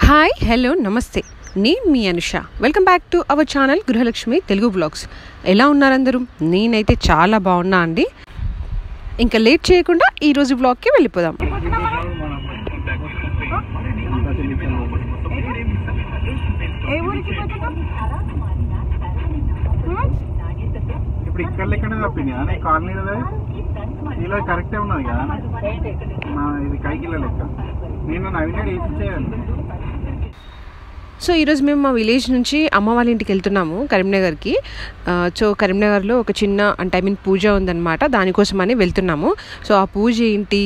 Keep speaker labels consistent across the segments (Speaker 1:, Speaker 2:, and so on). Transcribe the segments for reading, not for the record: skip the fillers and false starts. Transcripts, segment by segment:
Speaker 1: Hi hello నమస్తే, నేను మీ Anusha. Welcome back to our channel Gruhalakshmi Telugu blogs. ఎలా ఉన్నారు అందరూ? నేనైతే చాలా బాగున్నా అండి. ఇంకా లేట్ చేయకుండా ఈరోజు బ్లాగ్కి వెళ్ళిపోదాం.
Speaker 2: ఇప్పుడు ఇక్కడ లెక్కనే తప్పింది అనే కాలనీ ఇలా కరెక్టే ఉన్నది కదా, ఇది కైకిల లెక్క. నేను నవీన్ వేసి చేయాలి.
Speaker 1: సో ఈరోజు మేము మా విలేజ్ నుంచి అమ్మ వాళ్ళ ఇంటికి వెళ్తున్నాము, కరీంనగర్కి. సో కరీంనగర్లో ఒక చిన్న పూజ ఉందన్నమాట, దానికోసమని వెళ్తున్నాము. సో ఆ పూజ ఏంటి,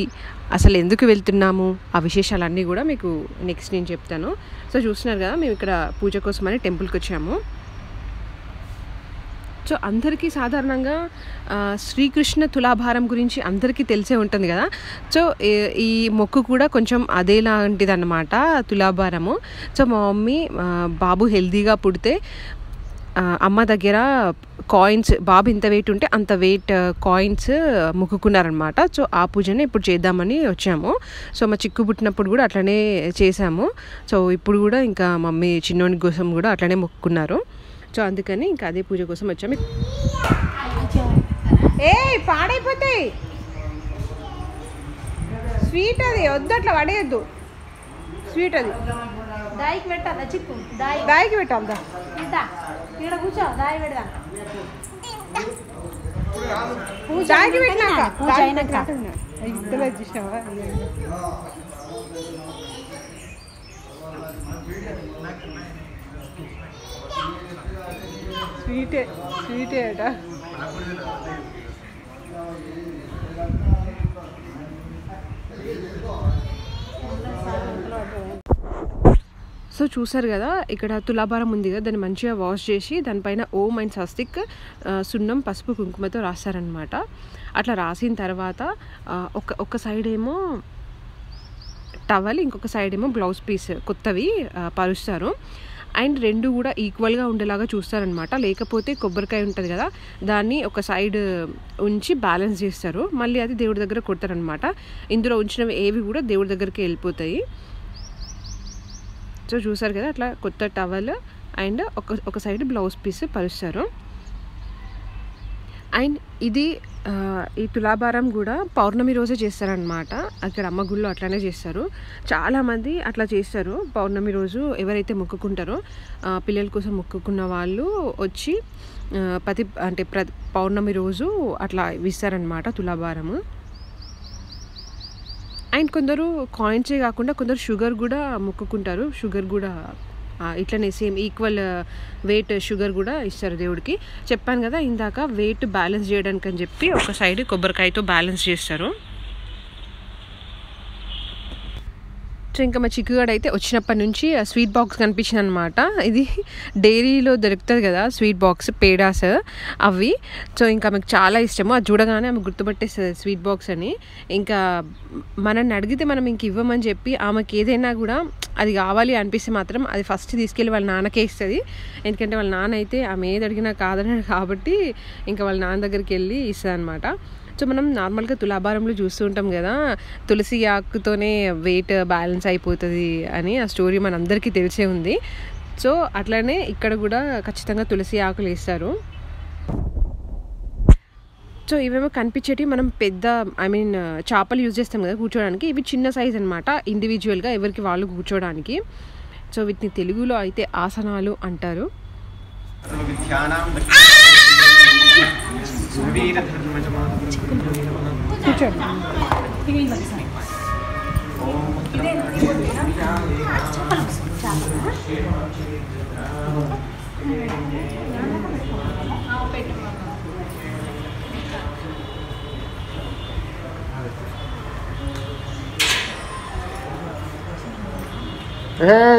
Speaker 1: అసలు ఎందుకు వెళ్తున్నాము, ఆ విశేషాలన్నీ కూడా మీకు నెక్స్ట్ నేను చెప్తాను. సో చూస్తున్నారు కదా, మేము ఇక్కడ పూజ కోసమని టెంపుల్కి వచ్చాము. సో అందరికీ సాధారణంగా శ్రీకృష్ణ తులాభారం గురించి అందరికీ తెలిసే ఉంటుంది కదా. సో ఈ మొక్కు కూడా కొంచెం అదేలాంటిది అన్నమాట, తులాభారము. సో మా మమ్మీ బాబు హెల్తీగా పుడితే అమ్మ దగ్గర కాయిన్స్, బాబు ఇంత వెయిట్ ఉంటే అంత వెయిట్ కాయిన్స్ మొక్కుకున్నారనమాట. సో ఆ పూజని ఇప్పుడు చేద్దామని వచ్చాము. సో మా చిక్కు పుట్టినప్పుడు కూడా అట్లనే చేసాము. సో ఇప్పుడు కూడా ఇంకా మమ్మీ చిన్నోని కోసం కూడా అట్లనే మొక్కుకున్నారు. సో అందుకని ఇంకా అదే పూజ కోసం వచ్చాము. పాడైపోతాయి, స్వీట్ అది వద్దు, అట్లా పడేయద్దు. స్వీట్ అది
Speaker 3: దాయికి పెట్టాలా చిక్కు?
Speaker 1: దాయికి పెట్టాలి.
Speaker 3: ఇక్కడ కూర్చో, దాయి పెడదాం.
Speaker 1: దాయికి పెట్టినాక
Speaker 3: పూజ అయినాక
Speaker 1: ఇద్దరు చూసినావా? స్వీటే అట. సో చూసారు కదా, ఇక్కడ తులాభారం ఉంది కదా, దాన్ని మంచిగా వాష్ చేసి దానిపైన ఓం అండ్ స్వస్తిక్, సున్నం, పసుపు, కుంకుమతో రాస్తారనమాట. అట్లా రాసిన తర్వాత ఒక సైడ్ ఏమో టవల్, ఇంకొక సైడ్ ఏమో బ్లౌజ్ పీస్ కొత్తవి పరుస్తారు. అండ్ రెండు కూడా ఈక్వల్గా ఉండేలాగా చూస్తారనమాట. లేకపోతే కొబ్బరికాయ ఉంటుంది కదా, దాన్ని ఒక సైడ్ ఉంచి బ్యాలెన్స్ చేస్తారు, మళ్ళీ అది దేవుడి దగ్గర కొడతారనమాట. ఇందులో ఉంచినవి ఏవి కూడా దేవుడి దగ్గరికి వెళ్ళిపోతాయి. సో చూసారు కదా, అట్లా కొత్త టవల్ అండ్ ఒక సైడ్ బ్లౌజ్ పీస్ పరుస్తారు. అండ్ ఇది ఈ తులాభారం కూడా పౌర్ణమి రోజే చేస్తారనమాట. అక్కడ అమ్మ గుళ్ళో అట్లానే చేస్తారు. చాలామంది అట్లా చేస్తారు. పౌర్ణమి రోజు ఎవరైతే మొక్కుకుంటారో, పిల్లల కోసం మొక్కుకున్న వాళ్ళు వచ్చి పౌర్ణమి రోజు అట్లా ఇస్తారనమాట తులాభారము. అండ్ కొందరు కాయిన్సే కాకుండా కొందరు షుగర్ కూడా మొక్కుకుంటారు. షుగర్ కూడా ఇట్లనే సేమ్ ఈక్వల్ వెయిట్ షుగర్ కూడా ఇస్తారు దేవుడికి. చెప్పాను కదా ఇందాక, వెయిట్ బ్యాలెన్స్ చేయడానికి అని చెప్పి ఒక సైడ్ కొబ్బరికాయతో బ్యాలెన్స్ చేస్తారు. సో ఇంకా మా చిక్కుగాడు అయితే వచ్చినప్పటి నుంచి స్వీట్ బాక్స్ కనిపించింది అనమాట. ఇది డైరీలో దొరుకుతుంది కదా స్వీట్ బాక్స్, పేడాస్ అవి. సో ఇంకా ఆమెకు చాలా ఇష్టము, అది చూడగానే ఆమె గుర్తుపట్టేస్తుంది స్వీట్ బాక్స్ అని. ఇంకా మనల్ని అడిగితే మనం ఇంక ఇవ్వమని చెప్పి, ఆమెకి ఏదైనా కూడా అది కావాలి అనిపిస్తే మాత్రం అది ఫస్ట్ తీసుకెళ్ళి వాళ్ళ నాన్నకే ఇస్తుంది. ఎందుకంటే వాళ్ళ నాన్న అయితే ఆమె ఏది అడిగినా కాదన్నాడు కాబట్టి ఇంకా వాళ్ళ నాన్న దగ్గరికి వెళ్ళి ఇస్తుంది అనమాట. సో మనం నార్మల్గా తులాభారంలో చూస్తూ ఉంటాం కదా, తులసి ఆకుతోనే వెయిట్ బ్యాలెన్స్ అయిపోతుంది అని. ఆ స్టోరీ మనందరికీ తెలిసే ఉంది. సో అట్లనే ఇక్కడ కూడా ఖచ్చితంగా తులసి ఆకులు వేస్తారు. సో ఇవేమో కనిపించేటి మనం పెద్ద చేపలు యూజ్ చేస్తాం కదా కూర్చోడానికి, ఇవి చిన్న సైజ్ అనమాట, ఇండివిజువల్గా ఎవరికి వాళ్ళు కూర్చోడానికి. సో వీటిని తెలుగులో అయితే ఆసనాలు అంటారు.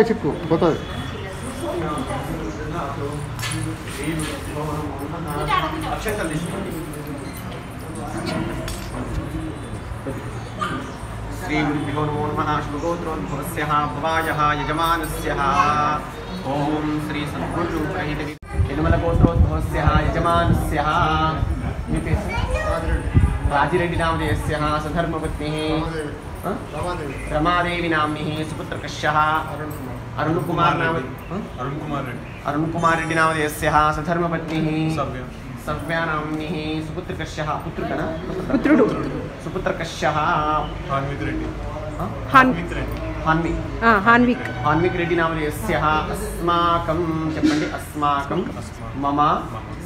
Speaker 2: చిక్కు పోతుంది.
Speaker 4: श्रीगुरुभ्यो नमो नमः। शुभगोत्रोद्भवस्य भवायः यजमानस्य ओम श्री सद्गुरुरूपहितमलगोत्रोद्भवस्य यजमानस्य राजिरेड्डी नामधेयस्य सधर्मपत्नी रमादेवी नाम्नी सुपुत्रकश्यः अरुण कुमार नाम अरुण कुमार रेड्डी नामधेयस्यः सधर्मपत्नीः सव्या नाम्निः सुपुत्रकस्यः पुत्रकना
Speaker 1: పుత్రుడు
Speaker 4: सुपुत्रकस्यः
Speaker 1: హాన్విక్
Speaker 4: हान्विक रेड्डी नामधेयस्यः अस्माकं చెప్పండి अस्माकं मम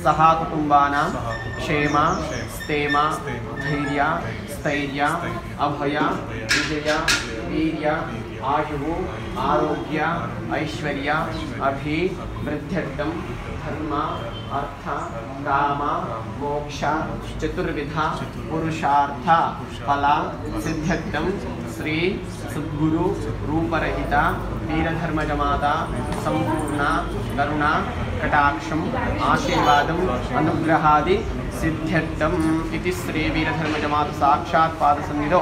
Speaker 4: सह कुटुम्बानां क्षेम स्थेम धैर्य स्थैर्य अभय विजय वीर्य आयुः आरोग्य ऐश्वर्य अभिवृद्ध्यर्थं धर्म अर्थ काम मोक्ष चतुर्विध पुरुषार्थ फल सिद्ध्यर्थं श्री सद्गुरु रूपरहित वीरधर्मजमाता संपूर्ण करुणा कटाक्षम आशीर्वादम अनुग्रहादि सिद्ध्यर्थम इति श्री वीरधर्मजमाता साक्षात् पादसन्निधौ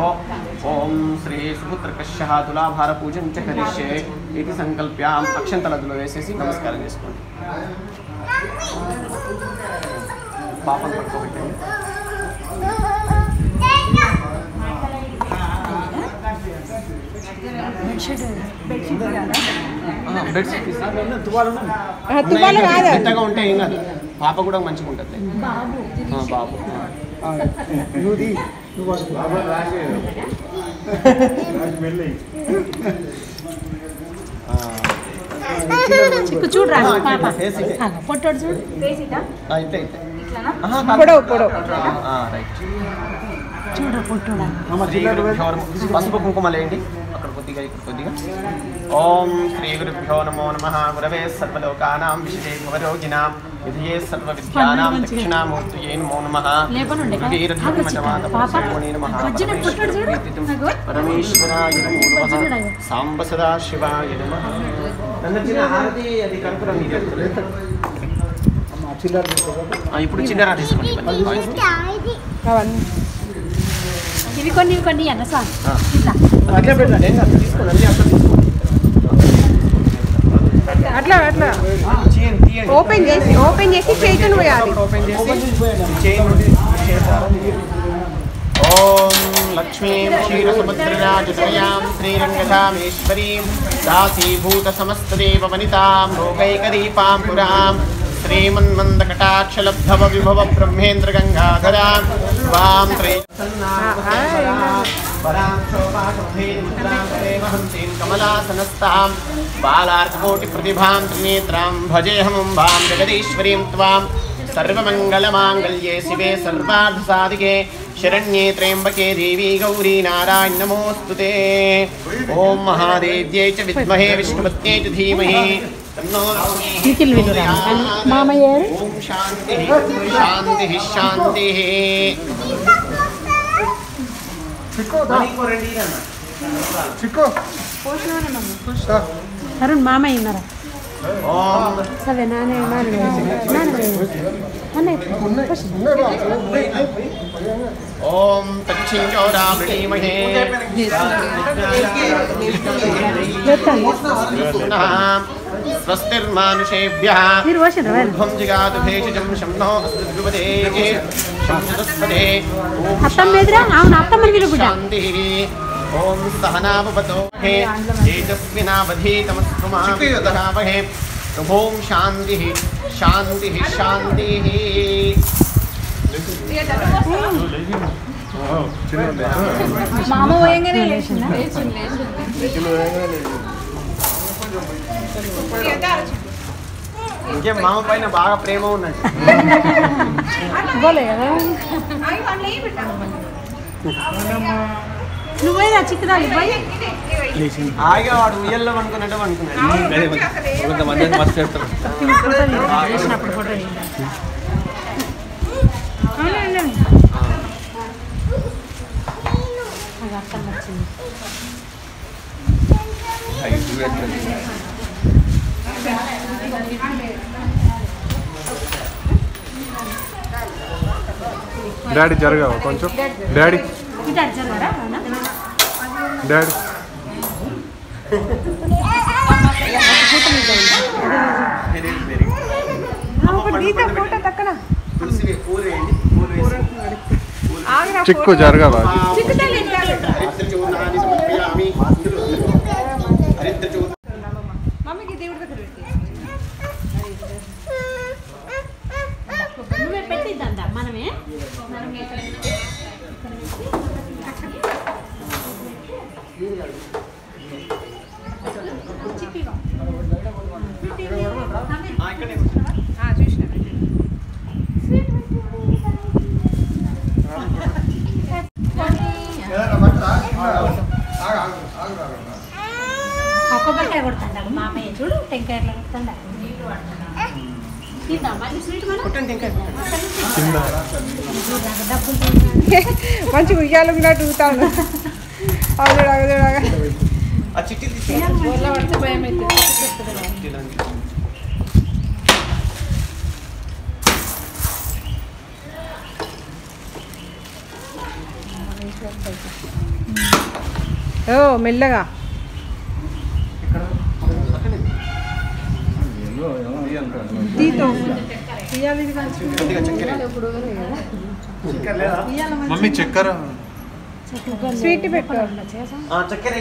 Speaker 4: ओम श्री सुपुत्रकस्यः तुलाभार पूजन च करिष्ये इति संकल्प्याम अक्षंतलदुलो వేసేసి నమస్కారం చేసుకోండి పాపం పట్టుకోబెట్టండి పెద్దగా ఉంటే ఏం కాదు పాప కూడా మంచిగా ఉంటుంది బాబు
Speaker 3: చిక్కు చూడరా పాప పొట్టోడు చూడు చూడ పొట్టోడా
Speaker 4: పసుపు కుంకుమలేండి అక్కడ కొద్దిగా ఇక్కడ కొద్దిగా ఓం శ్రీ గురుభ్యో నమో నమః గురవే సర్వలోకానాం విషయే భవరోగిణాం విధయే సర్వ విద్యానాం దక్షిణామూర్తయే నమో నమః వీరధర్మజమాత పరమేశ్వరాయ నమః పరమేశ్వరాయ నమో నమః సాంబ సదా శివాయ నమః చిన్న హారతి అది కర్పూరం ఇప్పుడు చిల్లర తీసుకోండి
Speaker 3: ఇవి కొన్ని అన్న సార్
Speaker 1: అట్లా ఓపెన్ చేసి చేతులు పోయాలి
Speaker 4: ఓం లక్ష్మీం క్షీరసముద్రరాజతనయాం శ్రీరంగధామేశ్వరీం దాసీభూత సమస్తదేవ వనితాం లోకైకదీపాం పురాం श्रीमन्मन्दकटाक्षलब्धव विभव ब्रह्मेन्द्र गंगाधरा वाम कमलासनस्तां बालार्ककोटिप्रतिभां त्रिनेत्रां भजेऽहं वां जगदीश्वरीं त्वां सर्वमङ्गलमाङ्गल्ये शिवे सर्वार्थसाधिके शरण्ये त्र्यम्बके देवी गौरी नारायण नमोऽस्तुते ॐ महादेव्यै च विद्महे विष्णुपत्न्यै च धीमहि
Speaker 3: మామయ్య
Speaker 4: ఓం శాంతి శాంతి శాంతి
Speaker 3: అరుణ్ మామయ్య ఉన్నారా
Speaker 4: ఓం
Speaker 3: సరే నానే
Speaker 4: ఓం తచ్చింజోరామణీమహే स्वस्तिर्मानुषेभ्यः ऊर्ध्वं जिगातु भेषजं शम्नो अस्मद्युपदे शंसदस्पदे शान्तिः ॐ सहनाववतो हे तेजस्विनावधीतमस्तु मा विद्विषावहे ॐ शान्तिः शान्तिः शान्तिः
Speaker 3: మామ పోయంగానే లేచిందా
Speaker 4: ఇంకేం మామ పైన బాగా ప్రేమ ఉన్నట్టు
Speaker 3: నువ్వేనా చిక్కుదాలి
Speaker 4: ఆగా వాడు ఉయ్యల్లో అనుకున్నట్టు
Speaker 2: డాడీ జరగావా కొంచెం డాడీ డాడీ చిక్కు జరగావా
Speaker 3: నువ్వే పెట్టిద్దా మనమే కొబ్బరికాయ కొడతాండ మామయ్య చూడు టెంకాయలు కొడతాండ
Speaker 1: మంచి ఉయ్యాలు కూడా ఊతాను భయం అవుతుంది. ఓ మెల్లగా తీతో
Speaker 2: మమ్మీ చక్కెర
Speaker 1: స్వీట్ పెట్టు
Speaker 4: చక్కెర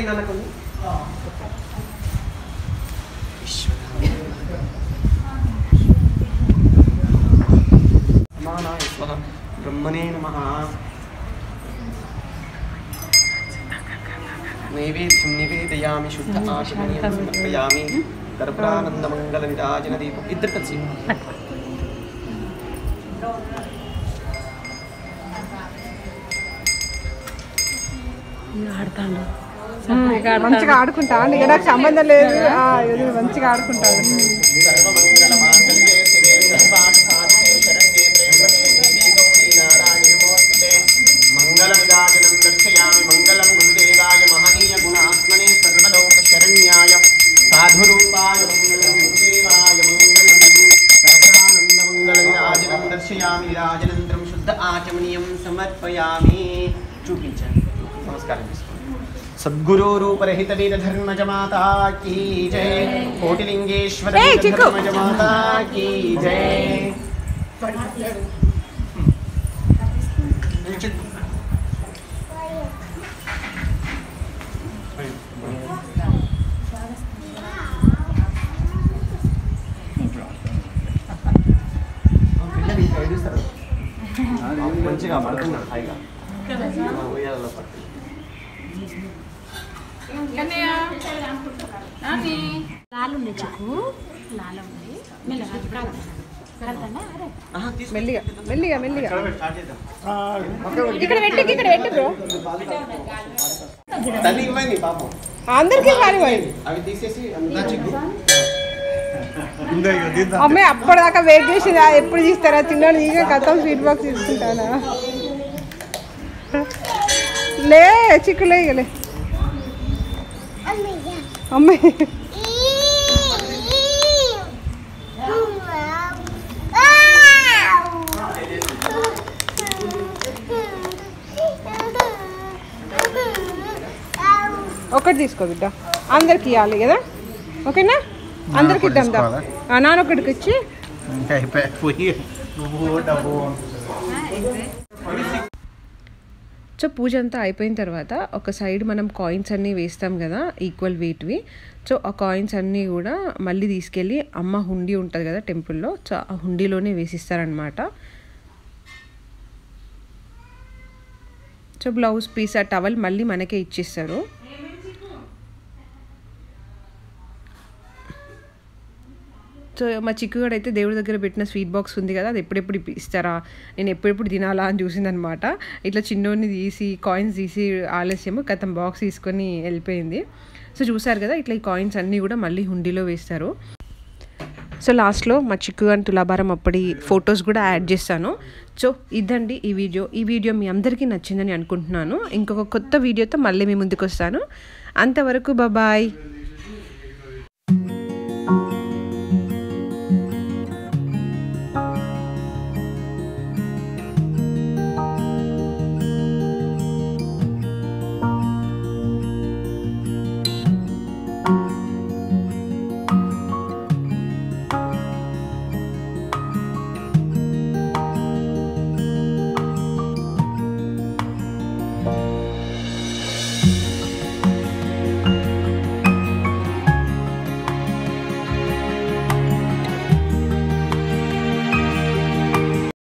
Speaker 4: బ్రహ్మణే నమః. నైవేద్యం నివేదయామి శుద్ధ ఆచమనీయం సమర్పయామి కర్పూరానంద మంగళ విరాజన దీపం. ఇద్దరు కలిసి
Speaker 1: మంచిగా ఆడుకుంటాను ఇక నాకు సంబంధం లేదు మంచిగా ఆడుకుంటాను.
Speaker 4: సర్వమంగళ మాంగళ్యే శివే సర్వార్థ సాధకే శరణ్యే త్ర్యంబకే దేవీ గౌరీ నారాయణి నమోస్తుతే. మంగళ విరాజనం దర్శయామి మంగళం గురుదేవాయ మహనీయ గుణాత్మనే సర్వలోక శరణ్యాయ సాధురూపాయ మంగళం గురుదేవాయ మంగళం కర్పూరానంద మంగళ విరాజనం దర్శయామి విరాజనంతరం శుద్ధ ఆచమనీయం సమర్పయామి. చూపించండి. నమస్కారం చేసుకోండి. सद्गुरु रूप रहित वीर धर्मज माता की जय. कोटिलिंगेश्वर धर्मज माता की जय. మంచిగా పడుతున్నాడు హాయిగా ఉయ్యాలలో పడుతుంది.
Speaker 3: లాలు ఉంది చెక్కు లాలు ఉంది
Speaker 1: మెల్లిగా మెల్లిగా మెల్లిగా ఇక్కడ పెట్టి బ్రో
Speaker 4: తల్లి ఇవ్వండి పాపం
Speaker 1: అందరికీ కానీ
Speaker 4: అవి తీసేసి
Speaker 1: అమ్మాయి అప్పటిదాకా వెయిట్ చేసిందా ఎప్పుడు తీస్తారా చిన్న నీగా కథం స్వీట్ బాక్స్ తీసుకుంటానా లే చిక్కులే ఇగలే అమ్మాయి ఒకటి తీసుకో బిడ్డ అందరికి ఇవ్వాలి కదా ఓకేనా అందరికి ఇద్దాం నాన్న ఒకటికి ఇచ్చి సో పూజ అంతా అయిపోయిన తర్వాత ఒక సైడ్ మనం కాయిన్స్ అన్నీ వేస్తాం కదా ఈక్వల్ వెయిట్వి. సో ఆ కాయిన్స్ అన్నీ కూడా మళ్ళీ తీసుకెళ్ళి అమ్మ హుండీ ఉంటుంది కదా టెంపుల్లో, సో ఆ హుండీలోనే వేసిస్తారనమాట. సో బ్లౌజ్ పీస్ ఆ టవల్ మళ్ళీ మనకే ఇచ్చేస్తారు. సో మా చిక్కుగాడు అయితే దేవుడి దగ్గర పెట్టిన స్వీట్ బాక్స్ ఉంది కదా, అది ఎప్పుడెప్పుడు ఇస్తారా, నేను ఎప్పుడెప్పుడు తినాలా అని చూసిందనమాట. ఇట్లా చిన్నోడిని తీసి కాయిన్స్ తీసి ఆలస్యము కథం బాక్స్ తీసుకొని వెళ్ళిపోయింది. సో చూసారు కదా ఇట్లా ఈ కాయిన్స్ అన్నీ కూడా మళ్ళీ హుండీలో వేస్తారు. సో లాస్ట్లో మా చిక్కుగాని తులాభారం అప్పటి ఫొటోస్ కూడా యాడ్ చేస్తాను. సో ఇదండి ఈ వీడియో మీ అందరికీ నచ్చిందని అనుకుంటున్నాను. ఇంకొక కొత్త వీడియోతో మళ్ళీ మీ ముందుకు వస్తాను. అంతవరకు బాయ్.